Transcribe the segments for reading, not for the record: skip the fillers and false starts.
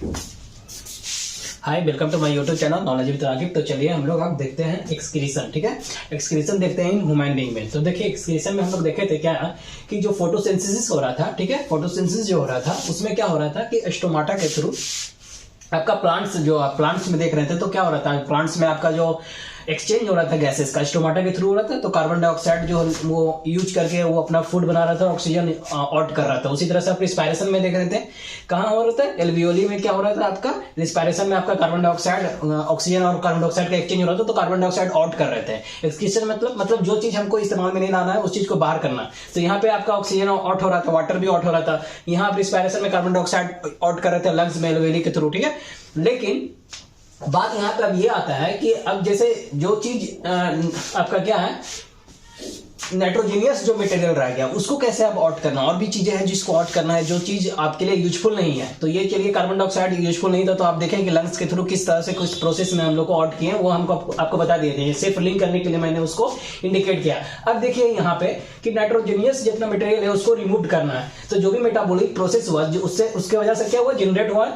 Hi, welcome to my YouTube channel knowledge with Ragib. तो चलिए हम लोग अब देखते हैं एक्सक्रीशन। ठीक है, एक्सक्रीशन देखते हैं इन ह्यूमन बीइंग में। तो देखिए एक्सक्रीशन में हम लोग देखे थे क्या कि जो फोटोसिंथेसिस हो रहा था, ठीक है, फोटोसिंथेसिस जो हो रहा था उसमें क्या हो रहा था कि स्टोमाटा के थ्रू आपका प्लांट्स जो आप प्लांट्स में देख रहे थे तो क्या हो रहा था, प्लांट्स में आपका जो एक्सचेंज हो रहा था गैसेस का स्टोमाटा के थ्रू हो रहा था। तो कार्बन डाइऑक्साइड जो वो यूज करके वो अपना फूड बना रहा था, ऑक्सीजन आउट कर रहा था। उसी तरह से आप रिस्पायरेशन में देख रहे थे कहाँ हो रहा था, एल्वियोली में क्या हो रहा था आपका रिस्पायरेशन में आपका कार्बन डाइऑक्साइड ऑक्सीजन और कार्बन डाइऑक्साइड का एक्सचेंज हो रहा था, तो कार्बन डाइऑक्साइड आउट कर रहे थे। एक्सक्रीशन मतलब जो चीज हमको इस्तेमाल में नहीं लाना है उस चीज को बाहर करना। तो यहाँ पे आपका ऑक्सीजन आउट हो रहा था, वाटर भी आउट हो रहा था। यहाँ आप रिस्पायरेशन में कार्बन डाइऑक्साइड आउट कर रहे थे लंग्स में एल्वियोली के थ्रू। ठीक है, लेकिन बात यहाँ पे अब ये आता है कि अब जैसे जो चीज आपका क्या है नाइट्रोजीनियस जो मटेरियल रह गया उसको कैसे आप आउट करना, और भी चीजें हैं जिसको आउट करना है जो चीज आपके लिए यूजफुल नहीं है। तो ये चलिए कार्बन डाइऑक्साइड यूजफुल नहीं था, तो आप देखें कि लंग्स के थ्रू किस तरह से कुछ प्रोसेस में हम लोग को आउट किए वो हमको आपको बता दिए थे। सिर्फ लिंक करने के लिए मैंने उसको इंडिकेट किया। अब देखिए यहाँ पे कि नाइट्रोजीनियस जितना मटेरियल है उसको रिमूव करना है। तो जो भी मेटाबॉलिक प्रोसेस हुआ उससे उसके वजह से क्या हुआ, जनरेट हुआ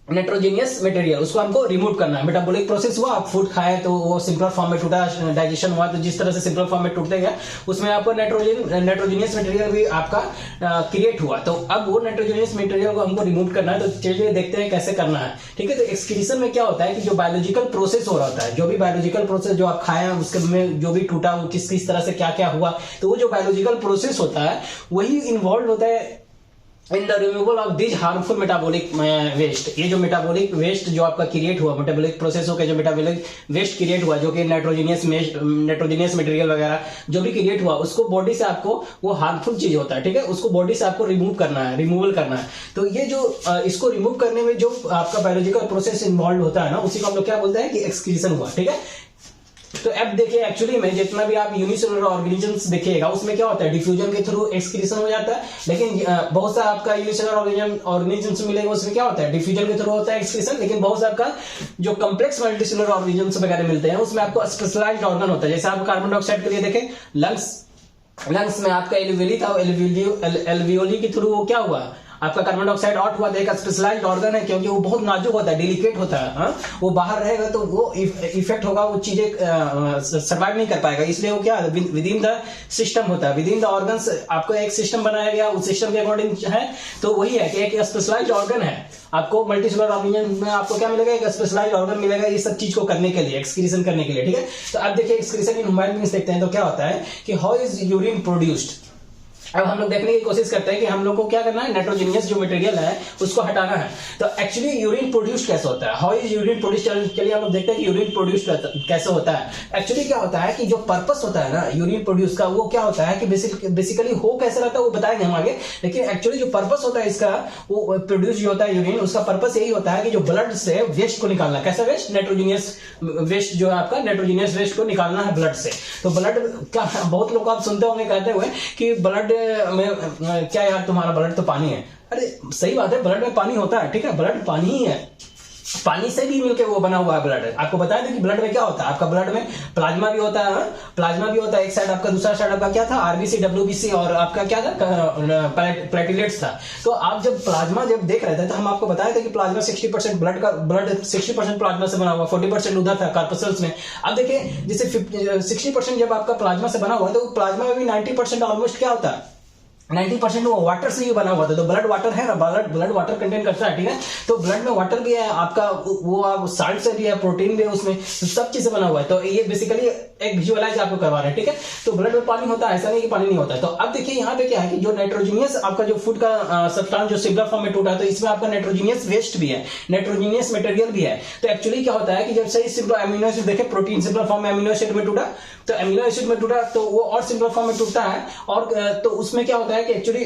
नाइट्रोजीनियस मटेरियल, उसको हमको रिमूव करना है। मेटाबॉलिक प्रोसेस हुआ, आप फूड खाए तो वो सिंपल फॉर्म में टूटा, डाइजेशन हुआ तो जिस तरह से सिंपल फॉर्म में टूटते गया उसमें आपको नाइट्रोजीनियस मटेरियल भी आपका क्रिएट हुआ। तो अब वो नाइट्रोजीनियस मटेरियल को हमको रिमूव करना है। तो चलिए देखते हैं कैसे करना है। ठीक है, तो एक्सक्रीशन में क्या होता है कि जो बायोलॉजिकल प्रोसेस हो रहा होता है, जो भी बायोलॉजिकल प्रोसेस जो आप खाए हैं उसके में जो भी टूटा वो किस किस तरह से क्या क्या हुआ, तो वो जो बायोलॉजिकल प्रोसेस होता है वही इन्वॉल्व होता है in the removal of this harmful metabolic waste. ये जो मेटाबॉलिक वेस्ट जो आपका क्रिएट हुआ, मेटाबॉलिक प्रोसेस होकर जो मेटाबॉलिक वेस्ट क्रिएट हुआ, जो कि नाइट्रोजीनियस मटेरियल वगैरह जो भी क्रिएट हुआ उसको बॉडी से आपको वो हार्मफुल चीज होता है, ठीक है, उसको बॉडी से आपको रिमूव करना है, रिमूवल करना है। तो ये जो इसको रिमूव करने में जो आपका बायोलॉजिकल प्रोसेस इन्वॉल्व होता है ना, उसी को हम लोग क्या बोलते हैं कि एक्सक्रीशन हुआ। ठीक है, तो अब देखिए एक्चुअली में जितना भी आप यूनिसेलुलर ऑर्गेनिजम्स देखिएगा उसमें क्या होता है, डिफ्यूजन के थ्रू एक्सक्रीशन हो जाता है। लेकिन बहुत सा आपका यूनिसेलुलर ऑर्गेनिजम्स मिलेगा उसमें क्या होता है, डिफ्यूजन के थ्रू होता है एक्सक्रीशन। लेकिन बहुत सा आपका जो कम्प्लेक्स मल्टीसेलुलर ऑर्गेनिजम्स वगैरह मिलते हैं उसमें आपको स्पेशलाइज्ड ऑर्गन होता है। जैसे आप कार्बन डाइऑक्साइड के लिए देखें, लंग्स में आपका एल्वियोली था, एल्वियोली के थ्रू वो क्या हुआ, आपका कार्बन डाइऑक्साइड आउट हुआ। एक स्पेशलाइज्ड ऑर्गन है क्योंकि वो बहुत नाजुक होता है, डेलिकेट होता है। हाँ? वो बाहर रहेगा तो वो इफेक्ट होगा, वो चीजें सर्वाइव नहीं कर पाएगा, इसलिए वो क्या विद इन द सिस्टम होता है, विद इन द ऑर्गन्स आपको एक सिस्टम बनाया गया, उस सिस्टम के अकॉर्डिंग है। तो वही है कि एक स्पेशलाइज्ड ऑर्गन है आपको मल्टीसेलुलर ऑर्गेनिज्म में आपको क्या मिलेगा, एक स्पेशलाइज्ड ऑर्गन मिलेगा ये सब चीज को करने के लिए, एक्सक्रीशन करने के लिए। ठीक है, तो अब देखिए एक्सक्रीशन इन ह्यूमन बीइंग्स देखते हैं तो क्या होता है कि हाउ इज यूरिन प्रोड्यूस्ड। अब हम लोग देखने की कोशिश करते हैं कि हम लोग को क्या करना है, नाइट्रोजीनियस जो मटेरियल है उसको हटाना है। तो एक्चुअली यूरिन प्रोड्यूस कैसे होता है, हाउ इज यूरिन प्रोड्यूस, चलिए हम लोग देखते हैं कि यूरिन प्रोड्यूस कैसे होता है। एक्चुअली क्या होता है कि जो पर्पस होता है ना यूरिन प्रोड्यूस का, वो क्या होता है कि बेसिकली हो कैसे रहता है वो बताएंगे हम आगे। लेकिन एक्चुअली जो पर्पस होता है इसका, वो प्रोड्यूस जो होता है यूरिन, उसका पर्पस यही होता है कि जो ब्लड से वेस्ट को निकालना। कैसा वेस्ट, नाइट्रोजीनियस वेस्ट जो है आपका, नाइट्रोजीनियस वेस्ट को निकालना है ब्लड से। तो ब्लड क्या, बहुत लोग आप सुनते होंगे कहते हुए कि ब्लड में क्या यार तुम्हारा ब्लड तो पानी है। अरे सही बात है, ब्लड में पानी होता है, ठीक है, ब्लड पानी ही है, पानी से भी मिलके वो बना हुआ है ब्लड। आपको बताया था कि ब्लड में क्या होता है, आपका ब्लड में प्लाज्मा भी होता है, प्लाज्मा भी होता है एक साइड आपका, दूसरा साइड आपका क्या था, आरबीसी, डब्ल्यूबीसी और आपका क्या था, प्लेटलेट्स था। तो आप जब प्लाज्मा जब देख रहे थे तो हम आपको बताया था कि प्लाज्मा 60% ब्लड 60% प्लाज्मा से बना हुआ, 40% उधर था कार्पसल्स में। अब देखिए जैसे 60% जब आपका प्लाज्मा से बना हुआ तो प्लाज्मा में भी 90% ऑलमोस्ट क्या होता है, 90% वो वाटर से ही बना हुआ था। तो ब्लड वाटर है ना, ब्लड वाटर कंटेन करता है, ठीक है। तो ब्लड में वाटर भी है आपका, वो आप साल्ट से भी है, प्रोटीन भी है उसमें, तो सब चीज से बना हुआ है। तो ये बेसिकली एक विजुअलाइज आपको करवा रहे हैं, ठीक है। तो ब्लड में पानी होता है, ऐसा नहीं कि पानी नहीं होता है। तो अब देखिए यहाँ पे क्या है कि जो नाइट्रोजीनियस आपका जो फूड का सब्सटेंस जो सिंगल फॉर्म में टूटा है, तो इसमें आपका नाइट्रोजीनियस वेस्ट भी है, नाइट्रोजीनियस मटेरियल भी है। तो एक्चुअली क्या होता है कि जब सही सिंपल अमीनो एसिड देखे, प्रोटीन सिंपल फॉर्म में अमीनो एसिड में टूटा, तो अमीनो एसिड में टूटा तो वो और सिंपल फॉर्म में टूटता है। और तो उसमें क्या होता है कि एक्चुअली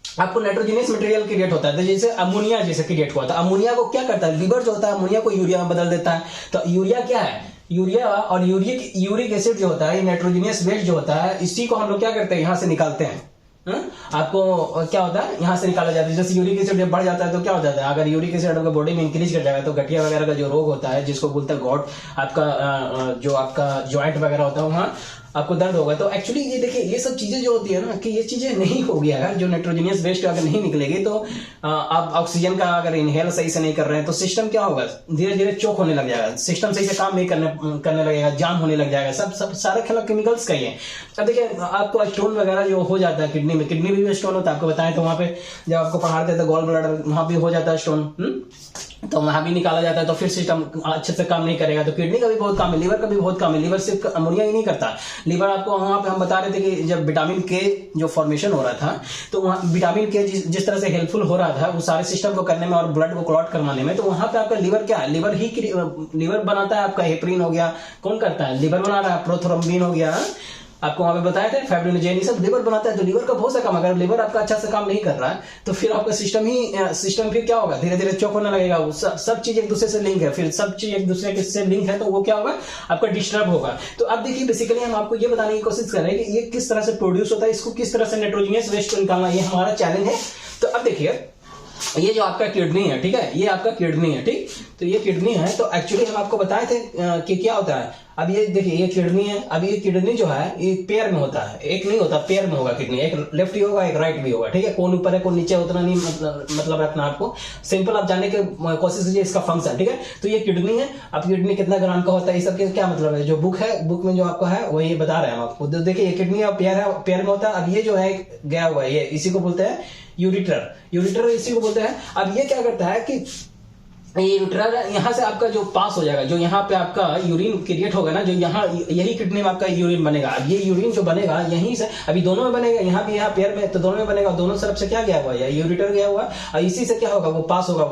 आपको नाइट्रोजीनियस मटेरियल क्रिएट होता है। तो जैसे अमोनिया जैसे क्रिएट हुआ था, अमोनिया को क्या करता है, लिवर जो होता है अमोनिया को यूरिया में बदल देता है। तो यूरिया क्या है, यूरिया और यूरिक एसिड जो होता है, नाइट्रोजीनियस वेस्ट जो होता है, इसी को हम लोग क्या करते हैं, यहां से निकालते हैं। आपको क्या होता है, यहां से निकाला जाता है। जैसे यूरिक एसिड जब बढ़ जाता है तो क्या हो जाता है, अगर यूरिक एसिड आपका बॉडी में इंक्रीज कर जाएगा तो गठिया वगैरह का जो रोग होता है, जिसको बोलते हैं गॉट, आपका जो आपका ज्वाइंट वगैरह होता है वहां आपको दर्द होगा। तो एक्चुअली ये देखिए ये सब चीजें जो होती है ना कि ये चीजें नहीं होगी अगर जो नाइट्रोजनियस वेस्ट अगर नहीं निकलेगी तो आप ऑक्सीजन का अगर इनहेल सही से नहीं कर रहे हैं तो सिस्टम क्या होगा, धीरे धीरे चोक होने लग जाएगा, सिस्टम सही से काम नहीं करने लगेगा, जाम होने लग जाएगा, सब सारे खेल केमिकल्स का ही है। अब देखिए आपको स्टोन वगैरह जो हो जाता है किडनी में, किडनी भी स्टोन होता है, आपको बताएं तो वहां पे जब आपको पढ़ाते थे गॉल ब्लैडर वहां भी हो जाता है स्टोन, तो वहां भी निकाला जाता है तो फिर सिस्टम अच्छे से काम नहीं करेगा। तो किडनी का भी बहुत काम है, लीवर का भी बहुत काम है। लीवर सिर्फ अमोनिया ही नहीं करता, लीवर आपको वहां पे हम बता रहे थे कि जब विटामिन के जो फॉर्मेशन हो रहा था तो वहां विटामिन के जिस तरह से हेल्पफुल हो रहा था वो सारे सिस्टम को करने में और ब्लड को क्लॉट करवाने में, तो वहां पे आपका लीवर क्या है, लीवर बनाता है आपका हेपरिन हो गया, कौन करता है, लीवर बना रहा है, प्रोथ्रोम्बिन हो गया, आपको वहां पे बताया था फाइब्रिनोजेन, ये सब लीवर बनाता है। तो लीवर का बहुत सा काम, अगर लीवर आपका अच्छा से काम नहीं कर रहा है तो फिर आपका सिस्टम फिर क्या होगा, धीरे धीरे चौक होने लगेगा। सब चीज एक दूसरे से लिंक है, फिर सब चीज एक दूसरे से लिंक है तो वो क्या होगा, आपका डिस्टर्ब होगा। तो अब देखिए बेसिकली हम आपको ये बताने की कोशिश कर रहे हैं कि ये किस तरह से प्रोड्यूस होता है, इसको किस तरह से नाइट्रोजनियस वेस्ट को निकालना, ये हमारा चैलेंज है। तो अब देखिए ये जो आपका किडनी है, ठीक है, ये आपका किडनी है, ठीक, तो ये किडनी है। तो एक्चुअली हम आपको बताए थे कि क्या होता है। अब ये देखिए ये किडनी है, अब ये किडनी जो है ये पेयर में होता है, एक नहीं होता, पेयर में होगा किडनी, एक लेफ्ट भी होगा एक राइट भी होगा, ठीक है, कौन ऊपर है कौन नीचे उतना नहीं मतलब रखना आपको, सिंपल आप जानने की कोशिश कीजिए इसका फंक्शन, ठीक है। तो ये किडनी है, अब किडनी कितना ग्राम का होता है, ये सब क्या मतलब है, जो बुक है, बुक में जो आपका है वो ये बता रहे हैं हम आपको। देखिए ये किडनी है, पेयर में होता है। अब ये जो है गया हुआ है, ये इसी को बोलते हैं यूरिटर इसी को बोलते हैं। अब ये क्या करता है कि ये यूरिटर यहाँ से आपका जो पास हो जाएगा, जो यहाँ पे आपका यूरिन क्रिएट होगा ना, जो यहाँ यही किडनी में आपका यूरिन बनेगा। अब ये यूरिन जो बनेगा यहीं से, अभी दोनों में बनेगा, यहाँ भी यहाँ पेयर में, तो दोनों में बनेगा, दोनों तरफ से क्या गया हुआ है, यूरिटर गया हुआ, और इसी से क्या होगा वो पास होगा,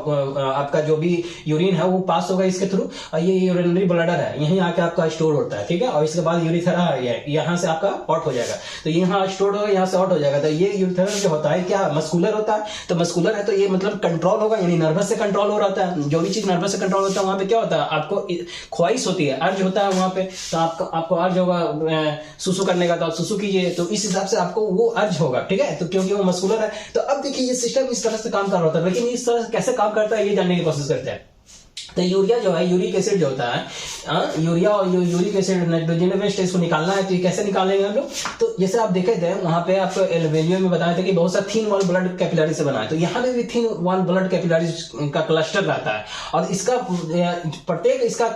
आपका जो भी यूरिन है वो पास होगा इसके थ्रू, और ये यूरिनरी ब्लैडर है, यहीं आके आपका स्टोर होता है, ठीक है। और इसके बाद यूरिथेरा यहाँ से आपका आउट हो जाएगा, तो यहाँ स्टोर होगा, यहाँ से आउट हो जाएगा। तो ये यूरिथेरा जो होता है क्या मस्कुलर होता है, तो मस्कुलर है तो ये मतलब कंट्रोल होगा, यानी नर्वस से कंट्रोल हो रहा है। जो भी चीज नर्वस से कंट्रोल होता है वहां पे क्या होता है, आपको ख्वाहिश होती है, अर्ज होता है वहां पे, तो आपको अर्ज होगा सुसु करने का, तो आप सुसु कीजिए, तो इस हिसाब से आपको वो अर्ज होगा, ठीक है, तो क्योंकि वो मस्कुलर है। तो अब देखिए ये सिस्टम इस तरह से काम कर रहा होता है, लेकिन इस तरह कैसे काम करता है ये जानने की कोशिश करते हैं। तो यूरिया जो है, यूरिक एसिड जो होता है, यूरिया और यूरिक एसिड नाइट्रोजन वेस्ट, इसको निकालना है, तो ये कैसे निकालेंगे हम लोग। तो जैसे आप देखे थे वहां पे आपको वीडियो में बताया था कि बहुत सा थिन वॉल ब्लड कैपिलरी से बना है, तो यहाँ पे भी थिन वॉल ब्लड कैपिलरी का क्लस्टर रहता है, और इसका प्रत्येक इसका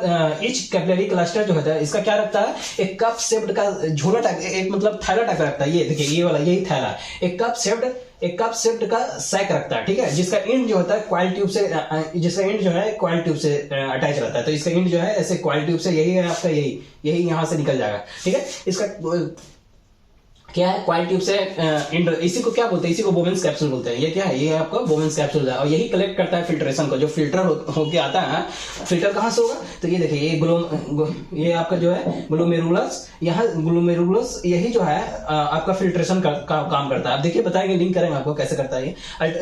इच कैपिलरी क्लस्टर जो होता है इसका क्या रखता है, एक कप शेप्ड का झोला टाइप, एक मतलब थैला टाइप रखता है। ये देखिए ये वाला यही थैला, एक कप शेप्ड का सैक रखता है, ठीक है, जिसका एंड जो होता है कॉइल ट्यूब से, जिसका एंड जो है कॉइल ट्यूब से अटैच रहता है। तो इसका एंड जो है ऐसे कॉइल ट्यूब से, यही है आपका, यही यहां से निकल जाएगा, ठीक है। इसका क्या है, कॉइल ट्यूब से इसी को क्या बोलते हैं, इसी को बोवेंस कैप्सूल बोलते हैं। ये क्या है, ये आपका बोवेंस कैप्सूल है, और यही कलेक्ट करता है फिल्ट्रेशन को, जो फिल्टर होके आता है। फिल्टर कहां से होगा, तो ये देखिए ये आपका जो है ग्लोमेरुलस, यहाँ ग्लोमेरुलस यही जो है आपका फिल्ट्रेशन का काम करता है। आप देखिए बताएंगे, लिंक करेंगे आपको कैसे करता है ये,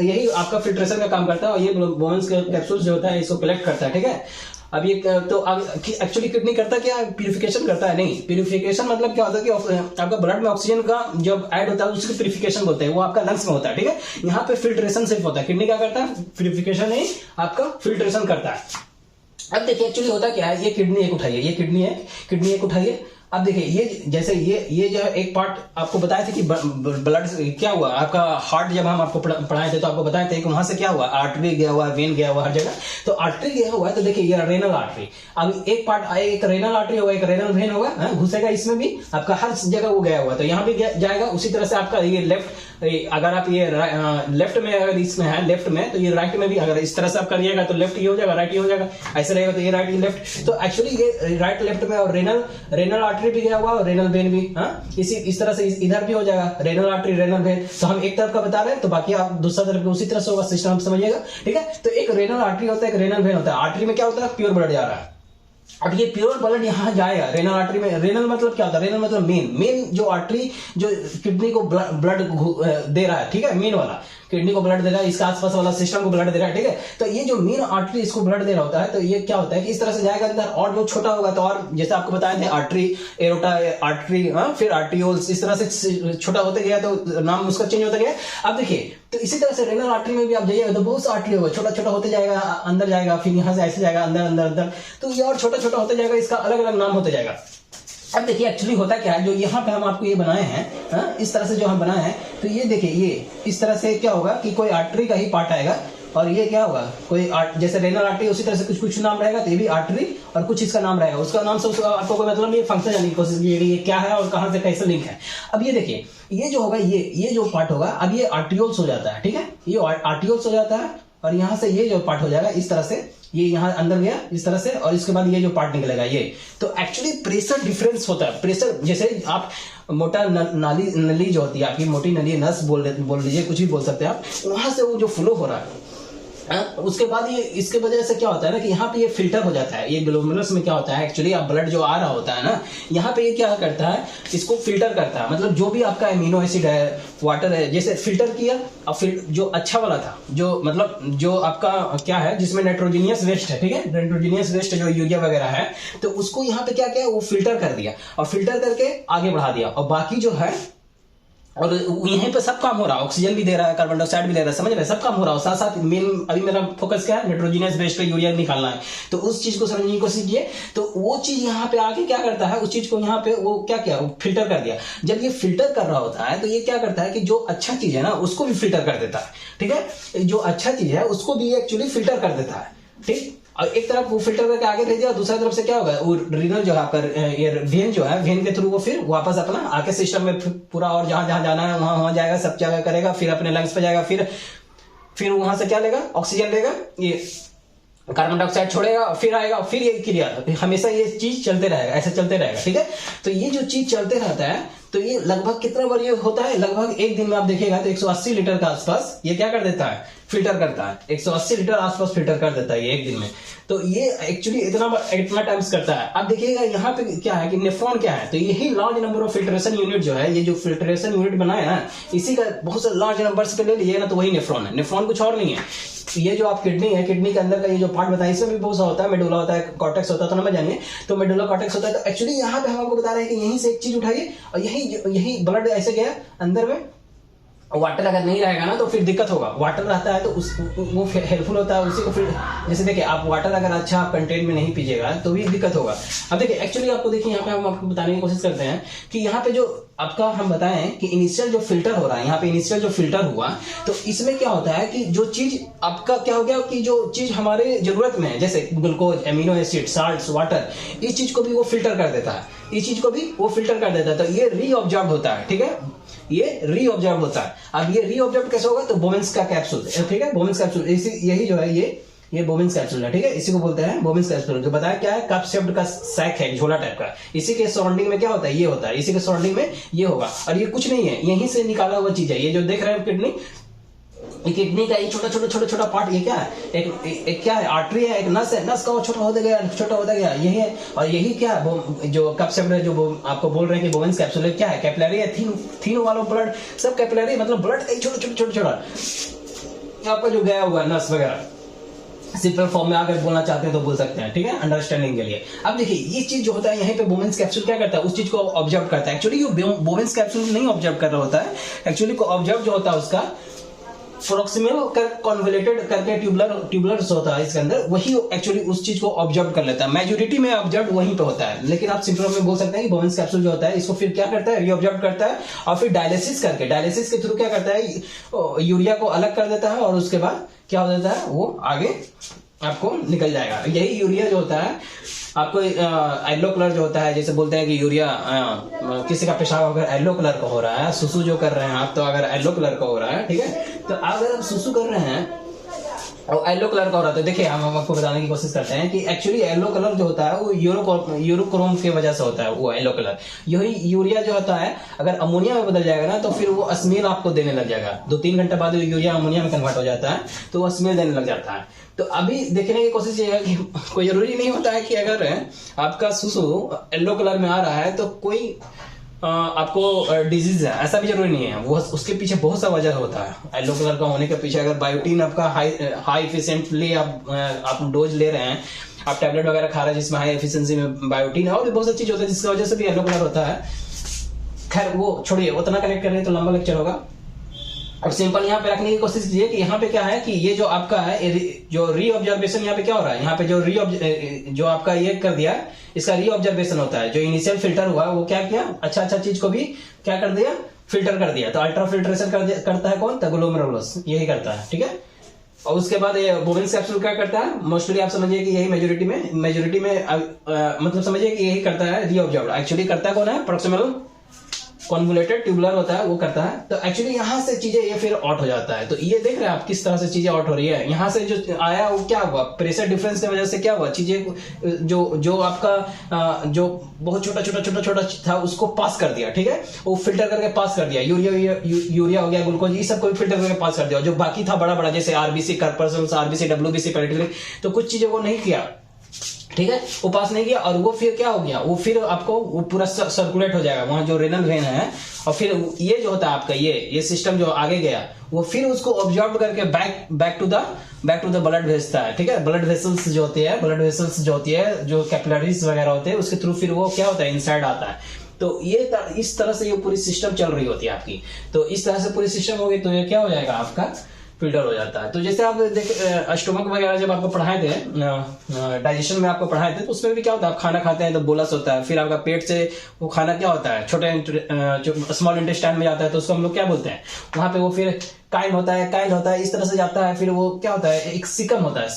यही आपका फिल्ट्रेशन का काम करता है, और ये बोवेंस कैप्सूल जो होता है इसको कलेक्ट करता है, ठीक है। अब ये तो एक्चुअली किडनी करता क्या है, प्यूरिफिकेशन करता है, नहीं, प्यूरिफिकेशन मतलब क्या होता है कि आपका ब्लड में ऑक्सीजन का जब ऐड होता है उसकी प्यूरिफिकेशन बोलते हैं, वो आपका लंग्स में होता है, ठीक है। यहाँ पे फिल्ट्रेशन सिर्फ होता है, किडनी क्या करता है, प्यूरिफिकेशन नहीं, आपका फिल्ट्रेशन करता है। अब देखिए एक्चुअली होता क्या है, ये किडनी एक उठाइए, ये किडनी एक उठाइए। अब देखिए ये जैसे ये जो है एक पार्ट आपको बताया था कि ब्लड क्या हुआ, आपका हार्ट जब हम आपको पढ़ाए थे तो आपको बताए थे कि वहां से क्या हुआ, आर्टरी गया हुआ, वेन गया हुआ हर जगह। तो आर्टरी गया हुआ है, तो देखिए ये रेनल आर्टरी, अब एक पार्ट आए, एक रेनल आर्टरी होगा, एक रेनल वेन होगा, घुसेगा इसमें भी, आपका हर जगह वो गया हुआ, तो यहाँ भी जाएगा। उसी तरह से आपका ये लेफ्ट, अगर आप ये लेफ्ट में अगर इसमें है लेफ्ट में, तो ये राइट में भी अगर इस तरह से आप करिएगा तो लेफ्ट ये हो जाएगा, राइट ये हो जाएगा, ऐसे रहेगा तो ये राइट ये लेफ्ट। तो एक्चुअली ये राइट लेफ्ट में, और रेनल आर्टरी भी गया हुआ और रेनल वेन भी, इस तरह से इधर भी हो जाएगा, रेनल आर्टरी रेनल वेन। तो हम एक तरफ का बता रहे हैं, तो बाकी आप दूसरा तरफ उसी तरह से होगा, सिस्टम समझिएगा, ठीक है। तो एक रेनल आर्टरी होता है, एक रेनल वेन होता है। आर्टरी में क्या होता है, प्योर ब्लड जा रहा है। अब ये प्योर ब्लड यहाँ जाएगा रेनल आर्टरी में। रेनल मतलब क्या होता है, रेनल मतलब मेन जो आर्टरी जो किडनी को ब्लड दे रहा है, ठीक है, मेन वाला किडनी को ब्लड दे रहा है, इसका आसपास वाला सिस्टम को ब्लड दे रहा है, ठीक है। तो ये जो मेन आर्टरी इसको ब्लड दे रहा होता है, तो ये क्या होता है कि इस तरह से जाएगा अंदर, और जो छोटा होगा तो, और जैसे आपको बताए थे आर्टरी, एरोटा आर्टरी, फिर आर्टियोल्स, इस तरह से छोटा होते गया तो नाम उसका चेंज होता गया। अब देखिए तो इसी तरह से रेनल आर्टरी में भी आप जाइएगा तो बहुत सा आर्टरी होगा, छोटा छोटा होते जाएगा, अंदर जाएगा, फिर यहाँ से ऐसे जाएगा अंदर अंदर अंदर, तो ये और छोटा छोटा होते जाएगा, इसका अलग अलग नाम होते जाएगा। अब देखिए एक्चुअली होता क्या है, जो यहाँ पे हम आपको ये बनाए हैं, इस तरह से जो हम बनाए हैं, तो ये देखिए ये इस तरह से क्या होगा कि कोई आर्टरी का ही पार्ट आएगा, और ये क्या होगा कोई जैसे रेनल आर्टरी उसी तरह से कुछ कुछ नाम रहेगा, तो ये भी आर्टरी और कुछ इसका नाम रहेगा, उसका नाम से आपको कोई मतलब ये फंक्शन जानने की कोशिश कीजिए ये क्या है और कहाँ से कैसे लिंक है। अब ये देखिए ये जो होगा ये जो पार्ट होगा, अब ये आर्टियोल्स हो जाता है, ठीक है, ये आर्टियोल्स हो जाता है, और यहाँ से ये जो पार्ट हो जाएगा इस तरह से, ये यहाँ अंदर गया इस तरह से, और इसके बाद ये जो पार्ट निकलेगा ये। तो एक्चुअली प्रेशर डिफरेंस होता है, प्रेशर जैसे आप मोटा नली जो होती है आपकी मोटी नली, नस बोल लीजिए, कुछ भी बोल सकते हैं आप, वहां से वो जो फ्लो हो रहा है, उसके बाद ये इसके वजह से क्या होता है ना कि यहाँ पे ये फिल्टर हो जाता है। ये ग्लोमेरुलस में क्या होता है एक्चुअली, आप ब्लड जो आ रहा होता है ना, यहाँ पे ये क्या करता है, इसको फिल्टर करता है, मतलब जो भी आपका एमिनो एसिड है, वाटर है, जैसे फिल्टर किया, और फिर जो अच्छा वाला था, जो मतलब जो आपका क्या है जिसमें नाइट्रोजनियस वेस्ट है, ठीक है, नाइट्रोजनियस वेस्ट जो यूरिया वगैरह है, तो उसको यहाँ पे क्या किया, वो फिल्टर कर दिया, और फिल्टर करके आगे बढ़ा दिया, और बाकी जो है, और यहीं पे सब काम हो रहा है, ऑक्सीजन भी दे रहा है, कार्बन डाइऑक्साइड भी दे रहा है, समझ रहे हैं, सब काम हो रहा है, साथ साथ मेन अभी मेरा फोकस क्या है, नाइट्रोजनियस वेस्ट पे यूरिया निकालना है, तो उस चीज को समझने की कोशिश कीजिए। तो वो चीज यहाँ पे आके क्या करता है, उस चीज को यहाँ पे वो क्या किया, वो फिल्टर कर दिया। जब ये फिल्टर कर रहा होता है तो ये क्या करता है कि जो अच्छा चीज है ना उसको भी फिल्टर कर देता है, ठीक है, जो अच्छा चीज है उसको भी एक्चुअली फिल्टर कर देता है, ठीक। और एक तरफ वो फिल्टर करके आगे भेज दिया, दूसरी तरफ से क्या होगा, वो रीनल जो है आपका ये वेन जो है, वेन के थ्रू वो फिर वापस अपना आके सिस्टम में पूरा, और जहां जहां जाना है वहां जाएगा, सब जगह करेगा, फिर अपने लंग्स पे जाएगा, फिर वहां से क्या लेगा, ऑक्सीजन लेगा, ये कार्बन डाइऑक्साइड छोड़ेगा, फिर आएगा, फिर ये क्रिया, हमेशा ये चीज चलते रहेगा, ऐसे चलते रहेगा, ठीक है। तो ये जो चीज चलते रहता है, तो ये लगभग कितना बार ये होता है, लगभग एक दिन में आप देखिएगा तो 180 लीटर के आसपास ये क्या कर देता है, फिल्टर करता है, 180 लीटर आसपास फिल्टर कर देता है ये एक दिन में। तो ये एक्चुअली इतना टाइम्स करता है। अब देखिएगा यहाँ पे क्या है कि नेफ्रॉन क्या है, तो यही large number of filtration unit जो है, ये जो फिल्ट्रेशन यूनिट बनाया ना, इसी का बहुत से लार्ज नंबर पे ले लीजिए ना, तो वही नेफ्रॉन है, नेफ्रॉन कुछ और नहीं है। ये जो आप किडनी है, किडनी के अंदर का ये जो पार्ट बताया, इसमें भी बहुत सा होता है, मेडुला होता है, कॉर्टेक्स होता है, तो ना जानिए, तो मेडुला कॉर्टेक्स होता है। तो एक्चुअली यहाँ पे हम आपको बता रहे हैं कि यहीं से एक चीज उठाइए, और यही ब्लड ऐसे गया अंदर में, वाटर अगर नहीं रहेगा ना तो फिर दिक्कत होगा, वाटर रहता है तो वो हेल्पफुल होता है उसी को। फिर जैसे देखिए आप वाटर अगर अच्छा आप कंटेंट में नहीं पीजिएगा तो भी दिक्कत होगा। अब देखिए एक्चुअली आपको देखिए यहाँ पे हम आपको बताने की कोशिश करते हैं कि यहाँ पे जो आपका हम बताएं कि इनिशियल जो फिल्टर हो रहा है, यहाँ पे इनिशियल जो फिल्टर हुआ, तो इसमें क्या होता है कि जो चीज आपका क्या हो गया कि जो चीज हमारे जरूरत में है, जैसे glucose, amino acid, salts, water, इस चीज को भी वो फिल्टर कर देता है, इस चीज को भी वो फिल्टर कर देता है, तो ये रीऑब्जर्व होता है, ठीक है, ये रीऑब्जर्व होता है। अब ये रीऑब्जर्व कैसे होगा, तो बोमेंस का कैप्सूल, ठीक है, बोमेंस कैप्सूल, यही जो है ये बोमेंस कैप्सूल है, ठीक है, इसी को बोलते हैं बोमेंस कैप्सूल। जो बताया क्या है, कप शेप्ड का सैक है, झोला टाइप का, इसी के सराउंडिंग में क्या होता है, ये होता है, इसी के सराउंडिंग में ये होगा, और ये कुछ नहीं है, यहीं से निकाला हुआ चीज है। ये जो देख रहे हैं किडनी, किडनी का ये छोटा पार्ट, ये क्या है, एक क्या है, आर्टरी है, एक नस है, नस का वो छोटा होता गया, यही है। और यही क्या है, जो कप शेप्ड है, जो आपको बोल रहे हैं कि बोवेंस कैप्सूल है, क्या है, कैपिलरी है, थीन वाला ब्लड, सब कैपिलरी, मतलब ब्लड का छोटा आपका जो गया हुआ नस वगैरह, सिंपल फॉर्म में अगर बोलना चाहते हैं तो बोल सकते हैं, ठीक है, अंडरस्टैंडिंग के लिए। अब देखिए ये चीज जो होता है यहाँ पे बोवेंस कैप्सूल क्या करता है, उस चीज को ऑब्जर्व करता है। एक्चुअली ये बोवेंस कैप्सूल नहीं ऑब्जर्व कर रहा होता है, एक्चुअली को ऑब्जर्व जो होता है उसका प्रोक्सिमल कॉन्वोल्यूटेड करके ट्यूबुलर्स होता है इसके अंदर, वही एक्चुअली उस चीज को ऑब्जर्व कर लेता है। मेजॉरिटी में ऑब्जर्व वहीं पे होता है, लेकिन आप सिंपल में बोल सकते हैं कि बोवेंस कैप्सूल जो होता है इसको फिर क्या करता है, रीऑब्जर्व करता है, और फिर डायलिसिस के थ्रू क्या करता है, यूरिया को अलग कर देता है, और उसके बाद क्या हो जाता है, वो आगे आपको निकल जाएगा। यही यूरिया जो होता है आपको येलो कलर जो होता है, जैसे बोलते हैं कि यूरिया किसी का पेशाब अगर येलो कलर का हो रहा है, सुसु जो कर रहे हैं आप, तो अगर येलो कलर का हो रहा है, ठीक है, तो अगर आप सुसु कर रहे हैं और येलो कलर का हो रहा है, तो देखिए हम आपको बताने की कोशिश करते हैं कि एक्चुअली येलो कलर जो होता है वो यूरोक्रोम की वजह से होता है, वो येलो कलर। यही यूरिया जो होता है अगर अमोनिया में बदल जाएगा ना, तो फिर वो स्मेल आपको देने लग जाएगा, 2-3 घंटे बाद यूरिया अमोनिया में कन्वर्ट हो जाता है, तो वो स्मेल देने लग जाता है। तो अभी देखने की कोशिश ये है कि कोई जरूरी नहीं होता है कि अगर आपका सुसु येलो कलर में आ रहा है तो कोई आपको डिजीज है, ऐसा भी जरूरी नहीं है। वो उसके पीछे बहुत सा वजह होता है। येलो कलर का होने के पीछे अगर बायोटीन आपका हाई एफिशिएंटली आप डोज ले रहे हैं, आप टैबलेट वगैरह खा रहे हैं जिसमें हाई एफिशिएंसी में बायोटीन है, और भी बहुत सी चीज होती है जिसकी वजह से भी येलो कलर होता है। खैर वो छोड़िए, उतना कनेक्ट करें तो लंबा लेक्चर होगा। अब सिंपल यहाँ पे रखने की कोशिश कीजिए कि यहाँ पे क्या है कि ये जो आपका है जो रीऑब्जर्वेशन यहाँ पे क्या हो रहा है, यहाँ पे जो आपका ये कर दिया इसका रीऑब्जर्वेशन होता है। जो इनिशियल फिल्टर हुआ वो क्या किया, अच्छा चीज को भी क्या कर दिया, फिल्टर कर दिया। तो अल्ट्रा फिल्ट्रेशन करता है कौन, ग्लोमेरुलस यही करता है, ठीक है। और उसके बाद ये बोवेंस कैप्सूल क्या करता है, मोस्टली आप समझिए कि यही मेजोरिटी में मतलब समझिए कि यही करता है रीऑब्जर्व। एक्चुअली करता है कौन है, प्रॉक्सिमल कॉन्वोल्यूटेड ट्यूबुलर होता है वो करता है। तो एक्चुअली यहाँ से चीजें ये फिर आउट हो जाता है। तो ये देख रहे हैं आप किस तरह से चीजें आउट हो रही है। यहाँ से जो आया वो क्या हुआ, प्रेशर डिफरेंस की वजह से क्या हुआ, चीजें जो आपका जो बहुत छोटा था उसको पास कर दिया, ठीक है, वो फिल्टर करके पास कर दिया। यूरिया हो गया, ग्लूकोज, ये सब को फिल्टर करके पास कर दिया। जो बाकी था बड़ा जैसे आरबीसी, कर्पल्स, आरबीसी, डब्ल्यूबीसी, पेरिटोनिक, तो कुछ चीजें वो नहीं किया, ठीक है, वो पास नहीं किया। और वो फिर क्या हो गया, वो फिर आपको वो पूरा सर्कुलेट हो जाएगा वहां जो रेनल वेन है। और फिर ये जो होता है आपका ये सिस्टम जो आगे गया वो फिर उसको ऑब्जर्व करके बैक टू द ब्लड भेजता है, ठीक है। ब्लड वेसल्स जो होती है जो कैपिलरीज वगैरह होते हैं उसके थ्रू फिर वो क्या होता है, इनसाइड आता है। तो ये इस तरह से ये पूरी सिस्टम चल रही होती है आपकी। तो इस तरह से पूरी सिस्टम होगी तो ये क्या हो जाएगा, आपका फिल्टर हो जाता है। तो जैसे आप देख स्टोमक वगैरह जब आपको पढ़ाए थे, डाइजेशन में आपको पढ़ाए थे, तो उसमें भी क्या होता है, आप खाना खाते हैं तो बोलस होता है, फिर आपका पेट से वो खाना क्या होता है, छोटे स्मॉल इंटेस्टाइन में जाता है, तो उसको हम लोग क्या बोलते हैं, वहां पे वो फिर काइल होता है, इस तरह से जाता है। फिर वो क्या होता है, एक सिकम होता है।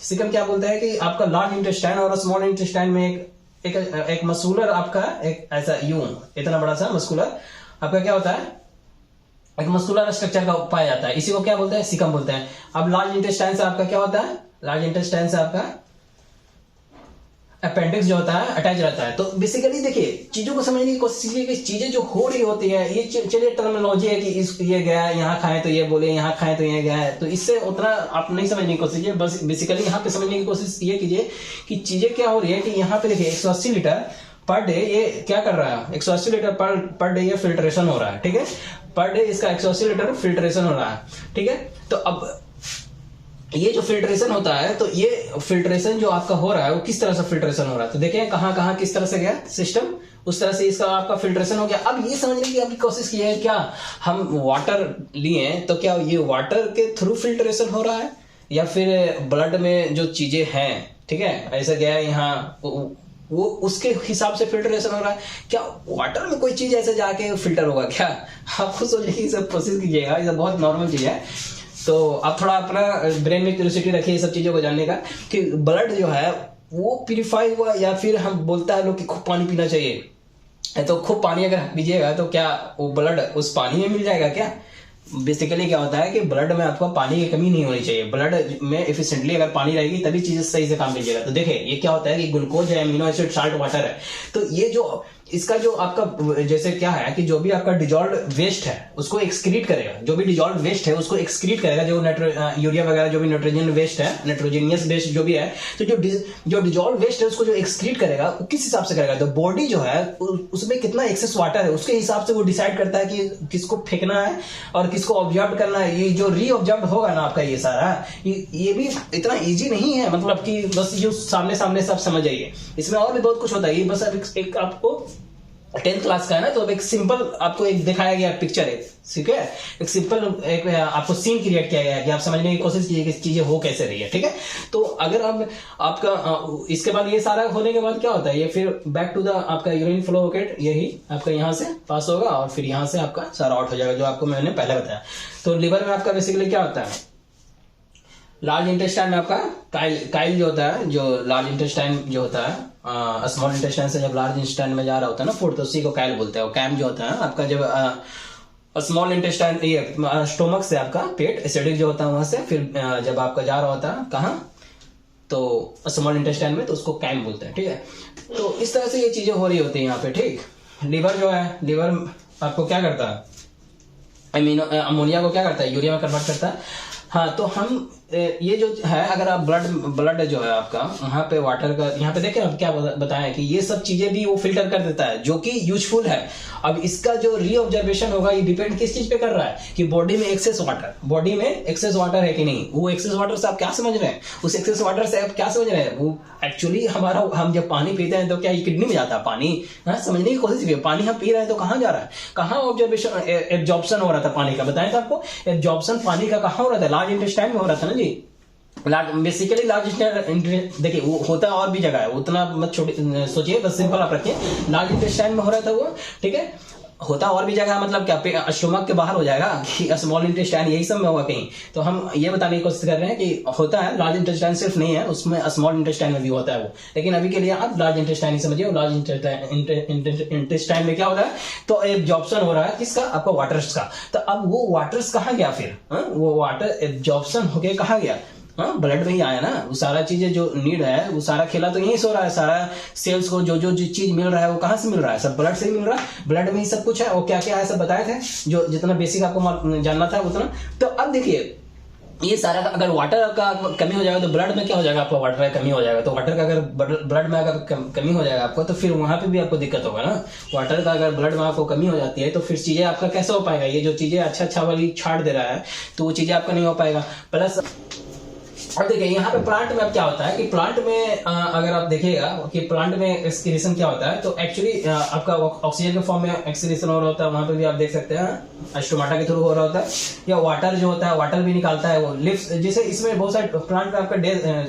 सिकम क्या बोलते हैं कि आपका लार्ज इंटेस्टाइन और स्मॉल इंटेस्टाइन में एक मस्कुलर आपका एक ऐसा यूं इतना बड़ा सा मस्कुलर आपका क्या होता है, एक मस्कुलर स्ट्रक्चर का पाया जाता है। इसी को क्या बोलते हैं, सिकम बोलते हैं। अब लार्ज इंटेस्टाइन से आपका क्या होता है, लार्ज इंटेस्टाइन से आपका अपेंडिक्स जो होता है अटैच रहता है। तो बेसिकली देखिए चीजों को समझने की कोशिश कीजिए कि चीजें जो हो रही होती है, ये चलिए टर्मिनोलॉजी है कि ये गया है, यहाँ खाएं तो ये बोले, यहाँ खाएं तो ये गया है, तो इससे उतना आप नहीं समझने की कोशिश कीजिए। बस बेसिकली यहाँ पे समझने की कोशिश ये कीजिए कि चीजें क्या हो रही है कि यहाँ पे देखिए 180 लीटर पर डे ये क्या कर रहा है, 180 लीटर पर डे ये फिल्ट्रेशन हो रहा है, ठीक है। पर डे इसका 180 लीटर फिल्ट्रेशन हो रहा है, ठीक है। तो अब ये जो फिल्ट्रेशन होता है, तो ये फिल्ट्रेशन जो आपका हो रहा है वो किस तरह से फिल्ट्रेशन हो रहा है, तो देखें कहां किस तरह से गया सिस्टम, उस तरह से इसका आपका फिल्ट्रेशन हो गया। अब ये समझने की आपकी कोशिश की है, क्या हम वाटर लिए तो क्या ये वाटर के थ्रू फिल्ट्रेशन हो रहा है या फिर ब्लड में जो चीजें हैं, ठीक है, ऐसा गया है यहाँ वो उसके हिसाब से फिल्ट्रेशन हो रहा है। क्या वाटर में कोई चीज ऐसे जाके फिल्टर होगा क्या, आप खुद सोचिए, सब कोशिश कीजिएगा, ये बहुत नॉर्मल चीज है। तो आप थोड़ा अपना ब्रेन में क्यूरियोसिटी रखिए ये सब चीजों को जानने का कि ब्लड जो है वो प्यूरिफाई हुआ या फिर हम बोलता है लोग कि खूब पानी पीना चाहिए, तो खूब पानी अगर पीजिएगा तो क्या वो ब्लड उस पानी में मिल जाएगा क्या। बेसिकली क्या होता है कि ब्लड में आपको पानी की कमी नहीं होनी चाहिए, ब्लड में एफिशिएंटली अगर पानी रहेगी तभी चीजें सही से काम कीजिएगा। तो देखिए ये क्या होता है कि ग्लूकोज है, अमीनो एसिड, साल्ट, वाटर है, तो ये जो इसका जो आपका जैसे क्या है कि जो भी आपका डिजॉल्व वेस्ट है उसको एक्सक्रीट करेगा, जो भी डिजॉल्व वेस्ट है उसको एक्सक्रीट करेगा, जो यूरिया वगैरह जो भी नाइट्रोजन वेस्ट है, नाइट्रोजनियस वेस्ट जो भी है, तो जो डिजॉल्व वेस्ट है उसको जो एक्सक्रीट करेगा वो किस हिसाब से करेगा, तो बॉडी जो है उसमें कितना एक्सेस वाटर है उसके हिसाब से वो डिसाइड करता है कि किसको फेंकना है और किसको ऑब्जर्व करना है। ये जो रीऑब्जर्व होगा ना आपका ये सारा ये भी इतना इजी नहीं है, मतलब कि बस ये सामने सब समझ जाइए, इसमें और भी बहुत कुछ होता है। ये बस एक आपको 10th क्लास का है ना, तो अब एक सिंपल आपको एक दिखाया गया पिक्चर है, ठीक है, एक सिंपल एक आपको सीन क्रिएट किया गया है कि आप समझने की कोशिश कीजिए कि चीजें हो कैसे रही है, ठीक है। तो अगर आप आपका इसके बाद ये सारा होने के बाद क्या होता है, ये फिर बैक टू द आपका यूरिन फ्लो होकेट यही आपका यहाँ से पास होगा और फिर यहाँ से आपका सारा आउट हो जाएगा, जो आपको मैंने पहले बताया। तो लिवर में आपका बेसिकली क्या होता है, लार्ज इंटेस्टाइन में आपका काइल जो होता है, जो लार्ज इंटेस्टाइन जो होता है स्मॉल इंटेस्टाइन से जब लार्ज इंटेस्टाइन में जा रहा होता है ना फूड, तो उसी को काइल बोलते हैं। कैम जो होता है आपका जब स्मॉल इंटेस्टाइन ये स्टोमक से आपका पेट एसिडिक जो होता है वहां से फिर जब आपका जा रहा होता है कहाँ, तो स्मॉल इंटेस्टाइन में, तो उसको कैम बोलते हैं, ठीक है। तो इस तरह से ये चीजें हो रही होती है यहाँ पे, ठीक। लिवर जो है, लिवर आपको क्या करता है, अमोनिया को क्या करता है, यूरिया में कन्वर्ट करता है। हाँ, तो हम ये जो है, अगर आप ब्लड जो है आपका वहाँ पे वाटर का, यहाँ पे देखें आप क्या बताएं कि ये सब चीजें भी वो फिल्टर कर देता है, जो कि यूजफुल है। अब इसका जो रीऑब्जर्वेशन होगा ये डिपेंड किस चीज पे कर रहा है कि बॉडी में एक्सेस वाटर है कि नहीं। वो एक्सेस वाटर से आप क्या समझ रहे हैं, उस एक्सेस वाटर से आप क्या समझ रहे हैं, वो एक्चुअली हमारा, हम जब पानी पीते हैं तो क्या ये किडनी में जाता है पानी? समझने की कोशिश कीजिए, पानी हम पी रहे हैं तो कहाँ जा रहा है, कहाँ ऑब्जर्वेशन एब्जॉर्प्शन हो रहा था पानी का, बताएं तो आपको एब्जॉर्प्शन पानी का कहाँ हो रहा था? लार्ज इंटेस्टाइन में हो रहा था ना जी। बेसिकली लार्ज इंटेस्टाइन, देखिए वो होता और भी जगह है, उतना मत छोटे सोचिए, बस सिंपल आप रखिए। लार्ज इंटेस्टाइन में हो रहा था वो, ठीक है, होता और भी जगह, मतलब क्या स्टोमक के बाहर हो जाएगा कि स्मॉल इंटेस्टाइन यही सब में होगा कहीं? तो हम ये बताने की कोशिश कर रहे हैं कि होता है, लार्ज इंटेस्टाइन सिर्फ नहीं है, उसमें स्मॉल इंटेस्टाइन में भी होता है वो, लेकिन अभी के लिए आप लार्ज इंटेस्टाइन ही समझिए। लार्ज इंटेस्टाइन में क्या हो रहा है, तो एब्जॉर्प्शन हो रहा है किसका, आपका वाटर्स का। तो अब वो वाटर्स कहाँ गया फिर? वो वाटर एब्जॉर्प्शन होके कहाँ गया? ब्लड में ही आया ना। वो सारा चीजें जो नीड है, वो सारा खेला तो यहीं से हो रहा है। सारा सेल्स को जो चीज मिल रहा है वो कहाँ से मिल रहा है? सब ब्लड से ही मिल रहा है। ब्लड में ही सब कुछ है। और क्या क्या है सब बताए थे, जो जितना बेसिक आपको जानना था उतना। तो अब देखिए ये सारा, अगर वाटर का कमी हो जाएगा तो ब्लड में क्या हो जाएगा आपका, वाटर का कमी हो जाएगा। तो वाटर का अगर ब्लड में अगर कमी हो जाएगा आपको, तो फिर वहां पे भी आपको दिक्कत होगा ना। वाटर का अगर ब्लड में आपको कमी हो जाती है तो फिर चीजें आपका कैसे हो पाएगा? ये जो चीजें अच्छा वाली छाट दे रहा है तो वो चीजें आपका नहीं हो पाएगा। प्लस अब देखिए यहाँ पे प्लांट में अब क्या होता है कि प्लांट में अगर आप देखिएगा कि प्लांट में एक्सक्रीशन क्या होता है, तो एक्चुअली आपका ऑक्सीजन के फॉर्म में एक्सक्रीशन हो रहा होता है। वहां पे भी आप देख सकते हैं स्टोमाटा के थ्रू हो रहा होता है। या वाटर जो होता है, वाटर भी निकालता है वो लिप्स, जैसे इसमें बहुत सारे प्लांट में आपका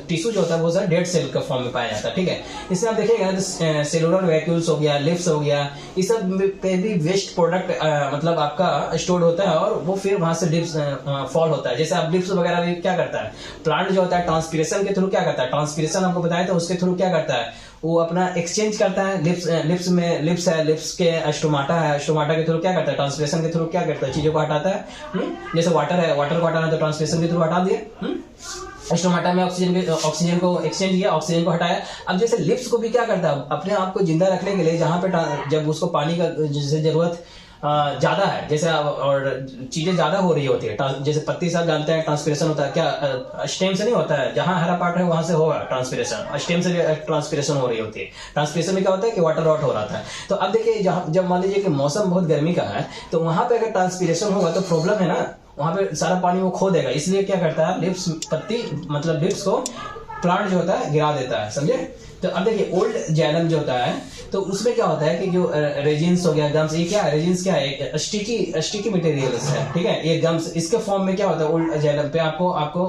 टिश्यू जो होता है बहुत सारे डेड सेल के फॉर्म में पाया जाता है, ठीक है। इसमें आप देखिएगा सेलुलर वैक्यूल्स हो गया, लिप्स हो गया, इस सब पे भी वेस्ट प्रोडक्ट मतलब आपका स्टोर्ड होता है और वो फिर वहां से लिप्स फॉल होता है। जैसे आप लिप्स वगैरह भी क्या करता है प्लांट जो होता है, ट्रांसपीरेशन के थ्रू क्या करता है, ट्रांसपीरेशन आपको बताया था, उसके थ्रू क्या करता है, वो अपना एक्सचेंज करता है। लिप्स में लिप्स है, लिप्स के स्टोमाटा है, स्टोमाटा के थ्रू क्या करता है, ट्रांसपीरेशन के थ्रू क्या करता है, चीजों को हटाता है। जैसे वाटर है, वाटर को हटाना है तो ट्रांसपीरेशन के थ्रू हटा दिया। स्टोमाटा में ऑक्सीजन को एक्सचेंज किया, ऑक्सीजन को हटाया। अब जैसे लिप्स को भी क्या करता है, अपने आप को जिंदा रखने के लिए, जहां पे जब उसको पानी का जैसे जरूरत ज्यादा है, जैसे और चीजें ज्यादा हो रही होती है, जैसे पत्ती सब जानते हैं ट्रांसपीरेशन होता है, क्या स्टेम से नहीं होता है, जहां हरा पार्ट है वहां से होगा ट्रांसपीरेशन, स्टेम से ट्रांसपीरेशन हो रही होती है। ट्रांसपीरेशन में क्या होता है कि वाटर लॉट हो रहा था। तो अब देखिए जब मान लीजिए कि मौसम बहुत गर्मी का है तो वहां पे अगर ट्रांसपीरेशन होगा तो प्रॉब्लम है ना, वहां पे सारा पानी वो खो देगा। इसलिए क्या करता है लिप्स, पत्ती मतलब लिप्स को प्लांट जो होता है गिरा देता है, समझे। तो अब देखिए ओल्ड जैलम जो होता है तो उसमें क्या होता है कि जो रेजिन्स हो गया, गम्स, ये क्या है, रेजिन्स क्या है, स्टिकी मटेरियल्स है, ठीक है। ये गम्स, इसके फॉर्म में क्या होता है ओल्ड जैलम पे आपको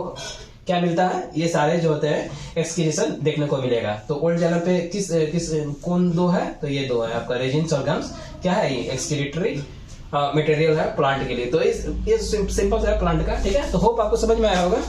क्या मिलता है, ये सारे जो होते हैं एक्सक्रीशन देखने को मिलेगा। तो ओल्ड जैलम पे किस कौन दो है, तो ये दो है आपका, रेजिन्स और गम्स। क्या है ये एक्सक्रीटरी मटेरियल है प्लांट के लिए। तो ये सिंपल है प्लांट का, ठीक है। तो होप आपको समझ में आया होगा।